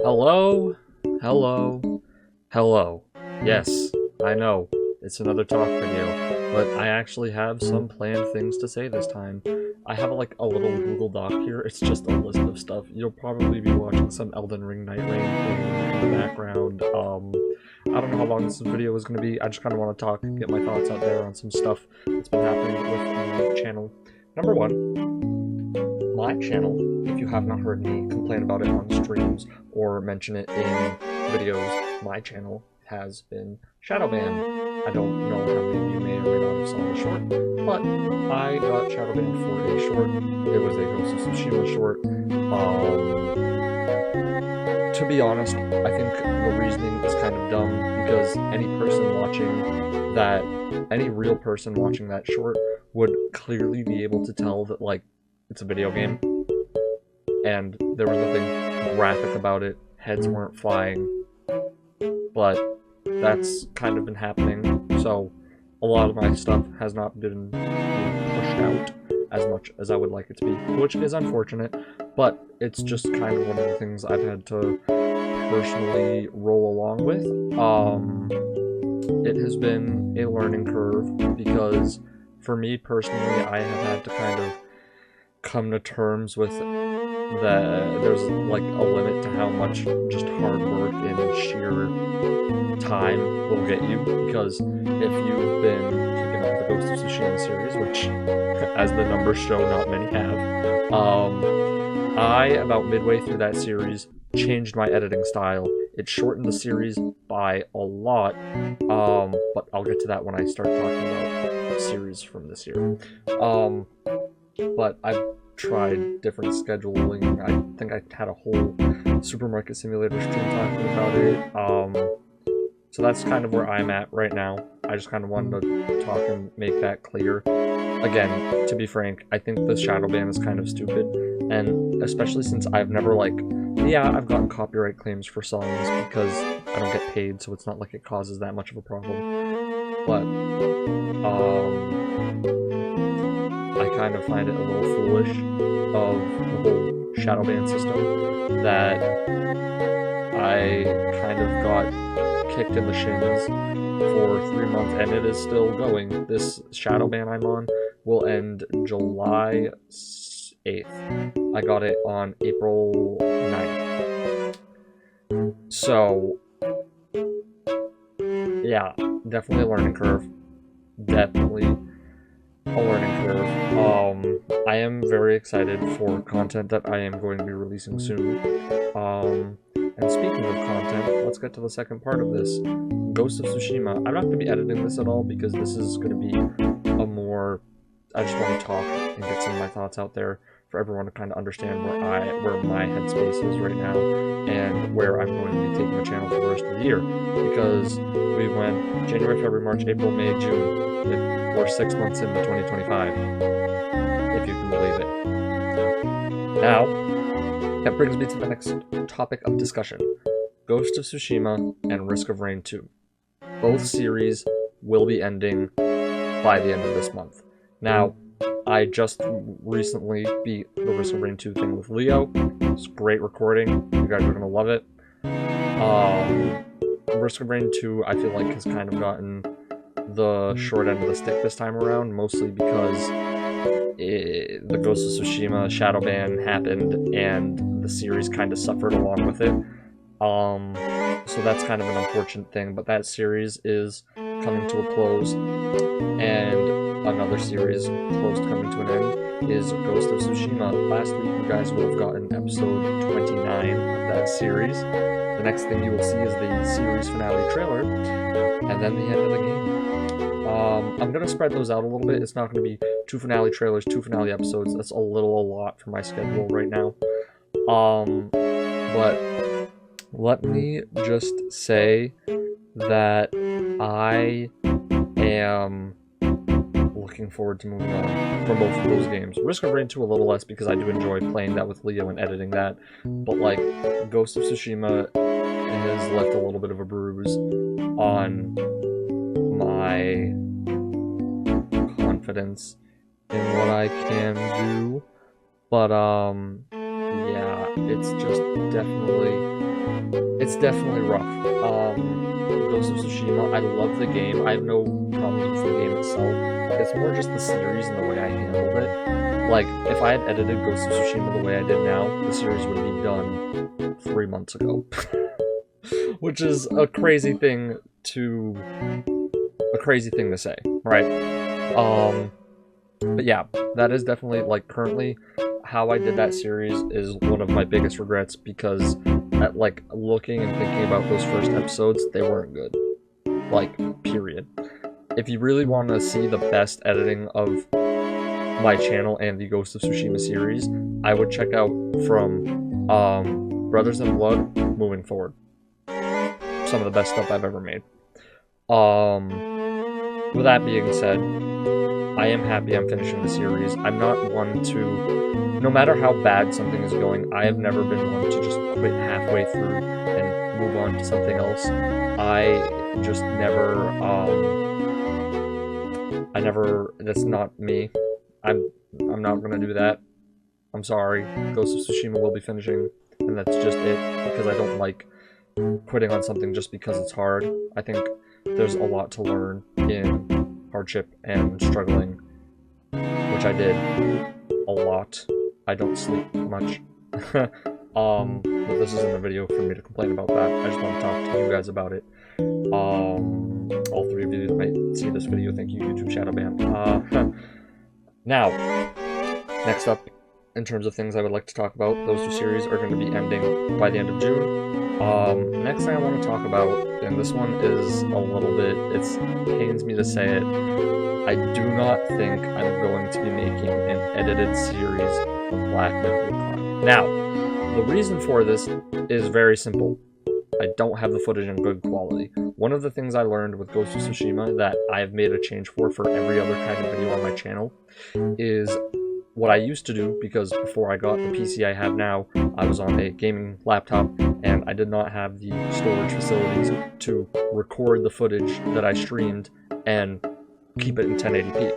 Hello? Hello? Hello. Yes, I know, it's another talk video, but I actually have some planned things to say this time. I have like a little Google Doc here, it's just a list of stuff. You'll probably be watching some Elden Ring Night Rain thing in the background. I don't know how long this video is going to be, I just kind of want to talk, get my thoughts out there on some stuff that's been happening with the channel. Number one, my channel, if you have not heard me complain about it on streams or mention it in videos, my channel has been shadow banned. I don't know how many of you may or may not have saw the short, but I got shadow banned for a short. It was a Ghost of Tsushima short. To be honest, I think the reasoning is kind of dumb because any real person watching that short would clearly be able to tell that, like, it's a video game, and there was nothing graphic about it, heads weren't flying, but that's kind of been happening, so a lot of my stuff has not been pushed out as much as I would like it to be, which is unfortunate, but it's just kind of one of the things I've had to personally roll along with. It has been a learning curve, because for me personally, I have had to kind of come to terms with that there's like a limit to how much just hard work and sheer time will get you, because if you've been keeping up with the Ghost of Tsushima series, which as the numbers show not many have, I about midway through that series changed my editing style. It shortened the series by a lot, but I'll get to that when I start talking about series from this year. But I've tried different scheduling. I think I had a whole Supermarket Simulator stream talking about it. So that's kind of where I'm at right now. I just kind of wanted to talk and make that clear. Again, to be frank, I think the shadow ban is kind of stupid, and especially since I've never, like, yeah, I've gotten copyright claims for songs because I don't get paid, so it's not like it causes that much of a problem. But, I kind of find it a little foolish of the whole shadow ban system that I kind of got kicked in the shins for 3 months, and it is still going. This shadow ban I'm on will end July 8th. I got it on April 9th. So, yeah, definitely a learning curve. Definitely a learning curve. I am very excited for content that I am going to be releasing soon. And speaking of content, let's get to the second part of this. Ghost of Tsushima. I'm not going to be editing this at all because this is going to be a more... I just want to talk and get some of my thoughts out there for everyone to kind of understand where my headspace is right now and where I'm going to be taking the channel for the rest of the year. Because we went January, February, March, April, May, June. We're 6 months into 2025, if you can believe it. Now, that brings me to the next topic of discussion. Ghost of Tsushima and Risk of Rain 2. Both series will be ending by the end of this month. Now, I just recently beat the Risk of Rain 2 thing with Leo. It's great recording. You guys are going to love it. Risk of Rain 2, I feel like, has kind of gotten the short end of the stick this time around, mostly because the Ghost of Tsushima shadow ban happened and the series kind of suffered along with it. So that's kind of an unfortunate thing, but that series is coming to a close, and another series close to coming to an end is Ghost of Tsushima. Last week you guys will have gotten episode 29 of that series. The next thing you will see is the series finale trailer, and then the end of the game. I'm going to spread those out a little bit. It's not going to be 2 finale trailers, 2 finale episodes. That's a lot for my schedule right now. But let me just say that I am looking forward to moving on from both of those games. Risk of Rain 2 a little less because I do enjoy playing that with Leo and editing that, but like Ghost of Tsushima has left a little bit of a bruise on my confidence in what I can do, but yeah, it's just definitely it's definitely rough. Ghost of Tsushima, I love the game. I have no problems with the game itself. It's more just the series and the way I handled it. Like, if I had edited Ghost of Tsushima the way I did now, the series would be done 3 months ago. Which is a crazy thing to say, right? But yeah, that is definitely, like, currently how I did that series is one of my biggest regrets, because at, like, looking and thinking about those first episodes, they weren't good. Like, period. If you really want to see the best editing of my channel and the Ghost of Tsushima series, I would check out from Brothers in Blood moving forward. Some of the best stuff I've ever made. With that being said, I am happy I'm finishing the series. I'm not one to, no matter how bad something is going, I have never been one to just quit halfway through and move on to something else. I just never, that's not me. I'm not gonna do that. I'm sorry. Ghost of Tsushima will be finishing, and that's just it, because I don't like quitting on something just because it's hard. I think there's a lot to learn in hardship and struggling, which I did a lot. I don't sleep much. But this isn't a video for me to complain about that. I just want to talk to you guys about it. All three of you that might see this video, thank you, YouTube Shadowban. Now, next up, in terms of things I would like to talk about, those two series are going to be ending by the end of June. Next thing I want to talk about, and this one is a little bit, it pains me to say it, I do not think I'm going to be making an edited series of Black Myth Wukong. Now, the reason for this is very simple. I don't have the footage in good quality. One of the things I learned with Ghost of Tsushima that I have made a change for every other kind of video on my channel is what I used to do, because before I got the PC I have now, I was on a gaming laptop, and I did not have the storage facilities to record the footage that I streamed and keep it in 1080p.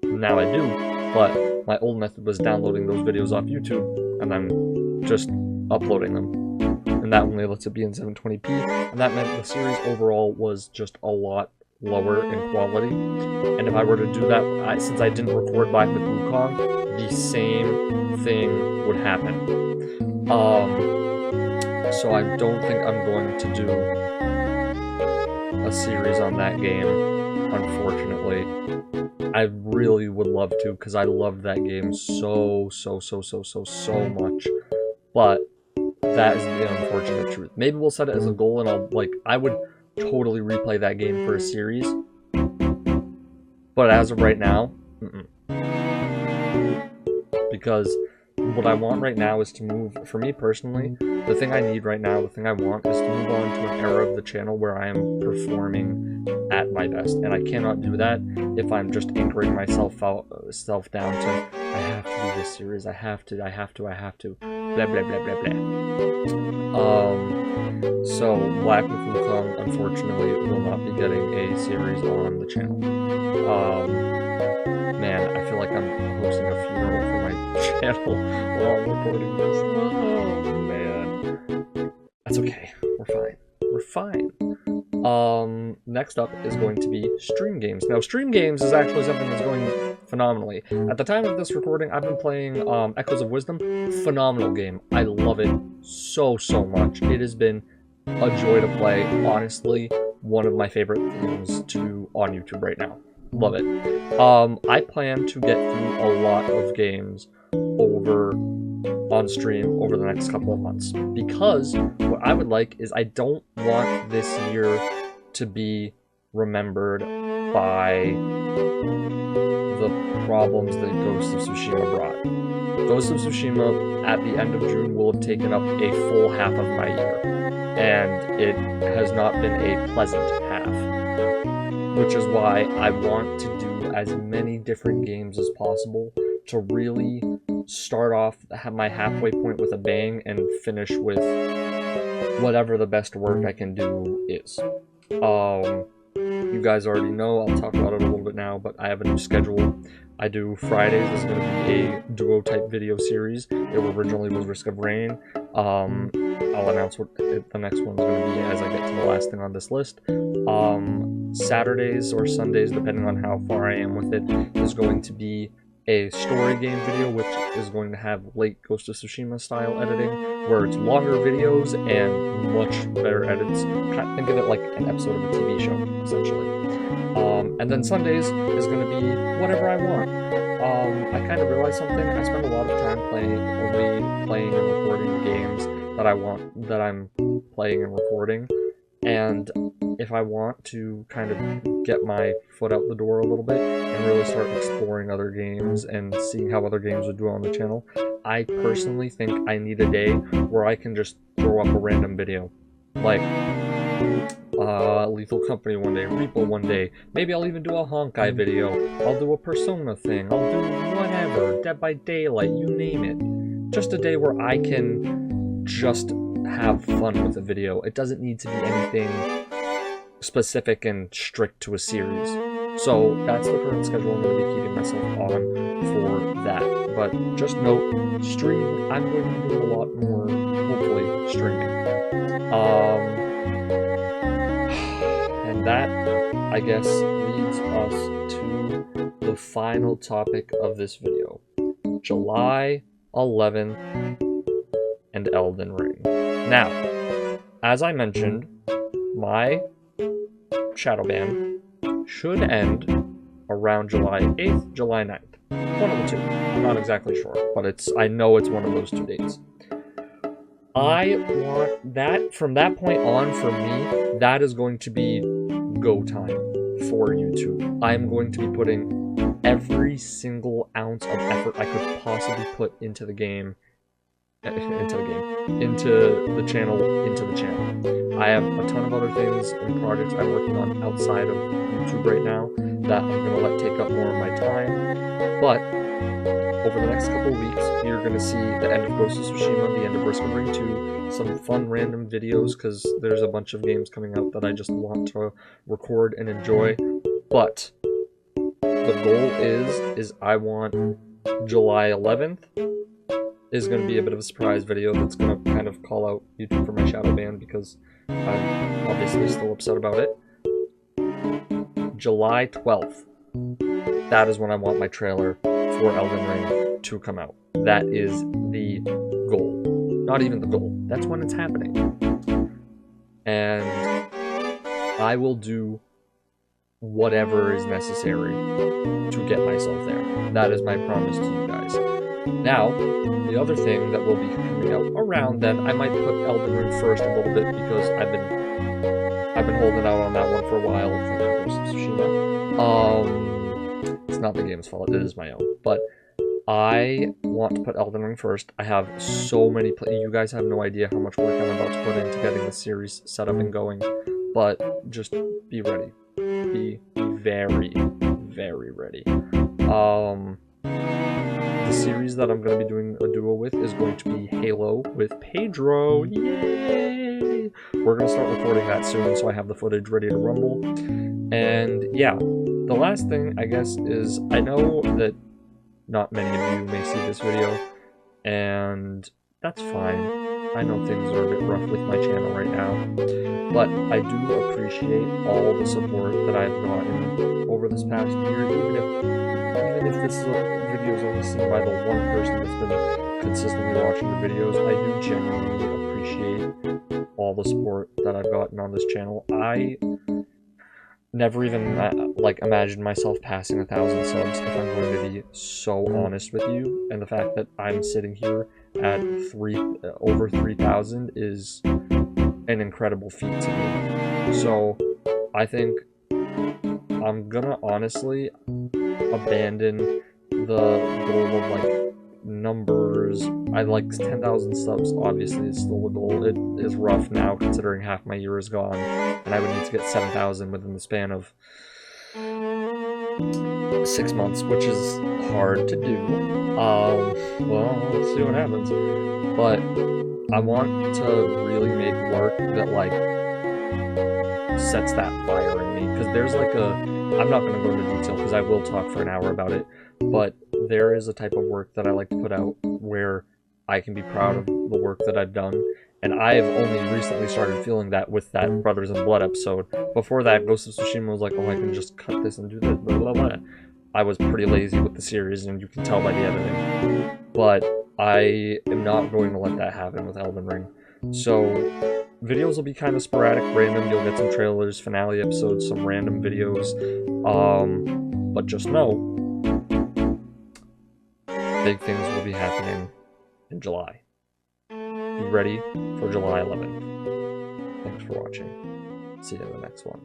Now I do, but my old method was downloading those videos off YouTube and then just uploading them. And that only lets it be in 720p, and that meant the series overall was just a lot lower in quality. And if I were to do that, since I didn't record Black Myth Wukong, the same thing would happen. So I don't think I'm going to do a series on that game, unfortunately. I really would love to, because I loved that game so much. But that is the unfortunate truth. Maybe we'll set it as a goal, and I would totally replay that game for a series. But as of right now, because what I want right now is to move, for me personally, the thing I need right now, the thing I want is to move on to an era of the channel where I am performing at my best. And I cannot do that if I'm just anchoring myself down to, I have to do this series, I have to, blah blah blah blah blah. So Black Myth Wukong, unfortunately, will not be getting a series on the channel. Man, I feel like I'm hosting a funeral for my channel while I'm recording this. Oh, man. That's okay. We're fine. Next up is going to be Stream Games. Now, Stream Games is actually something that's going phenomenally. At the time of this recording, I've been playing Echoes of Wisdom. Phenomenal game. I love it so much. It has been a joy to play. Honestly, one of my favorite things to do on YouTube right now. Love it. I plan to get through a lot of games on stream over the next couple of months, because what I would like is, I don't want this year to be remembered by the problems that Ghost of Tsushima brought. Ghost of Tsushima at the end of June will have taken up a full half of my year, and it has not been a pleasant half, which is why I want to do as many different games as possible to really start off my halfway point with a bang and finish with whatever the best work I can do is. You guys already know, I'll talk about it a little bit now, but I have a new schedule. I do Fridays is going to be a duo type video series. It originally was Risk of Rain. I'll announce what the next one's going to be as I get to the last thing on this list. Saturdays or Sundays, depending on how far I am with it, is going to be a story game video, which is going to have late Ghost of Tsushima style editing, where it's longer videos and much better edits. Think of it like an episode of a TV show, essentially. And then Sundays is going to be whatever I want. I kind of realized something. I spend a lot of time only playing and recording games that I'm playing and recording. And if I want to kind of get my foot out the door a little bit and really start exploring other games and seeing how other games would do on the channel, I personally think I need a day where I can just throw up a random video. Like, Lethal Company one day, Repo one day, maybe I'll even do a Honkai video, I'll do a Persona thing, I'll do whatever, Dead by Daylight, you name it. Just a day where I can just have fun with a video. It doesn't need to be anything specific and strict to a series. So that's the current schedule I'm going to be keeping myself on for that. But just note, stream, I'm going to be doing a lot more, hopefully, streaming. And that, I guess, leads us to the final topic of this video. July 11th and Elden Ring. Now, as I mentioned, my shadow ban should end around July 8th, July 9th. One of the two. I'm not exactly sure, but I know it's one of those 2 dates. I want that, from that point on, for me, that is going to be go time for YouTube. I'm going to be putting every single ounce of effort I could possibly put into the channel. I have a ton of other things and projects I'm working on outside of YouTube right now that I'm going to let take up more of my time, but over the next couple of weeks, you're going to see the end of Ghost of Tsushima, the end of Risk of Rain 2, some fun random videos, because there's a bunch of games coming out that I just want to record and enjoy, but the goal is I want July 11th is going to be a bit of a surprise video that's going to kind of call out YouTube for my shadow ban, because I'm obviously still upset about it. July 12th, that is when I want my trailer for Elden Ring to come out. That is the goal. Not even the goal. That's when it's happening. And I will do whatever is necessary to get myself there. That is my promise to you guys. Now, the other thing that will be coming out around then, I might put Elden Ring first a little bit, because I've been holding out on that one for a while for Ghost of Tsushima. It's not the game's fault, it is my own. But I want to put Elden Ring first. I have so many you guys have no idea how much work I'm about to put into getting the series set up and going. But just be ready. Be very, very ready. The series that I'm going to be doing a duo with is going to be Halo with Pedro. Yay! We're going to start recording that soon, so I have the footage ready to rumble. And yeah, the last thing, I guess, is I know that not many of you may see this video, and that's fine. I know things are a bit rough with my channel right now, but I do appreciate all the support that I've gotten over this past year, even if this video is only seen by the one person that's been consistently watching the videos. I do genuinely appreciate all the support that I've gotten on this channel. I never even imagined myself passing 1,000 subs, if I'm going to be so honest with you, and the fact that I'm sitting here at over 3,000 is an incredible feat to me. So I think I'm gonna honestly abandon the goal of numbers. I 10,000 subs obviously is still a goal. It is rough now considering half my year is gone, and I would need to get 7,000 within the span of 6 months, which is hard to do. Well, let's see what happens. But I want to really make work that sets that fire in me, because there's I'm not going to go into detail because I will talk for an hour about it, but there is a type of work that I like to put out where I can be proud of the work that I've done. And I've only recently started feeling that with that Brothers in Blood episode. Before that, Ghost of Tsushima was like, oh, I can just cut this and do this, blah, blah, blah. I was pretty lazy with the series, and you can tell by the editing. But I am not going to let that happen with Elden Ring. So, videos will be kind of sporadic, random. You'll get some trailers, finale episodes, some random videos. But just know, big things will be happening in July. Be ready for July 11th. Thanks for watching. See you in the next one.